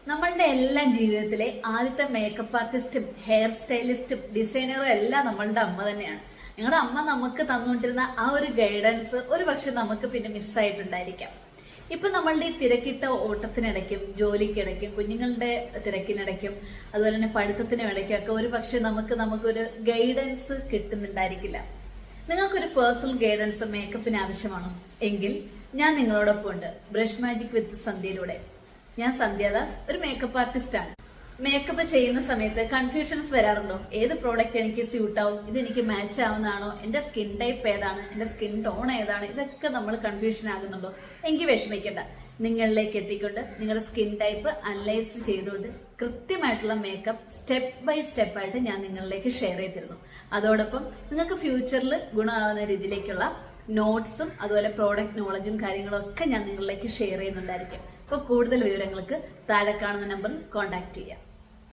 നമ്മളുടെ എല്ലാം ജീവിതത്തിലെ ആദ്യത്തെ മേക്കപ്പ് ആർട്ടിസ്റ്റും ഹെയർ സ്റ്റൈലിസ്റ്റും ഡിസൈനറും എല്ലാം നമ്മളുടെ അമ്മ തന്നെയാണ്. ഞങ്ങളുടെ അമ്മ നമുക്ക് തന്നുകൊണ്ടിരുന്ന ആ ഒരു ഗൈഡൻസ് ഒരു പക്ഷെ നമുക്ക് പിന്നെ മിസ്സായിട്ടുണ്ടായിരിക്കാം. ഇപ്പൊ നമ്മളുടെ ഈ തിരക്കിട്ട ഓട്ടത്തിനിടയ്ക്കും ജോലിക്കിടയ്ക്കും കുഞ്ഞുങ്ങളുടെ തിരക്കിനിടയ്ക്കും അതുപോലെ തന്നെ പഠിത്തത്തിനും ഇടയ്ക്കൊക്കെ ഒരു പക്ഷെ നമുക്കൊരു ഗൈഡൻസ് കിട്ടുന്നുണ്ടായിരിക്കില്ല. നിങ്ങൾക്കൊരു പേഴ്സണൽ ഗൈഡൻസ് മേക്കപ്പിന് ആവശ്യമാണോ? എങ്കിൽ ഞാൻ നിങ്ങളോടൊപ്പം ഉണ്ട് ബ്രഷ് മാജിക് വിത്ത് സന്ധ്യയിലൂടെ. ഞാൻ സന്ധ്യാദാസ്, ഒരു മേക്കപ്പ് ആർട്ടിസ്റ്റ് ആണ്. മേക്കപ്പ് ചെയ്യുന്ന സമയത്ത് കൺഫ്യൂഷൻസ് വരാറുണ്ടോ? ഏത് പ്രോഡക്റ്റ് എനിക്ക് സ്യൂട്ട് ആവും, ഇത് എനിക്ക് മാച്ച് ആവുന്നതാണോ, എന്റെ സ്കിൻ ടൈപ്പ് ഏതാണ്, എന്റെ സ്കിൻ ടോൺ ഏതാണ്, ഇതൊക്കെ നമ്മൾ കൺഫ്യൂഷൻ ആകുന്നുണ്ടോ? എനിക്ക് വിഷമിക്കണ്ട. നിങ്ങളിലേക്ക് എത്തിക്കൊണ്ട് നിങ്ങളുടെ സ്കിൻ ടൈപ്പ് അനലൈസ് ചെയ്തുകൊണ്ട് കൃത്യമായിട്ടുള്ള മേക്കപ്പ് സ്റ്റെപ്പ് ബൈ സ്റ്റെപ്പ് ആയിട്ട് ഞാൻ നിങ്ങളിലേക്ക് ഷെയർ ചെയ്തിരുന്നു. അതോടൊപ്പം നിങ്ങൾക്ക് ഫ്യൂച്ചറിൽ ഗുണമാകുന്ന രീതിയിലേക്കുള്ള നോട്ട്സും അതുപോലെ പ്രോഡക്റ്റ് നോളജും കാര്യങ്ങളും ഒക്കെ ഞാൻ നിങ്ങളിലേക്ക് ഷെയർ ചെയ്യുന്നുണ്ടായിരിക്കും. അപ്പോൾ കൂടുതൽ വിവരങ്ങൾക്ക് താഴെ കാണുന്ന നമ്പറിൽ കോൺടാക്ട് ചെയ്യാം.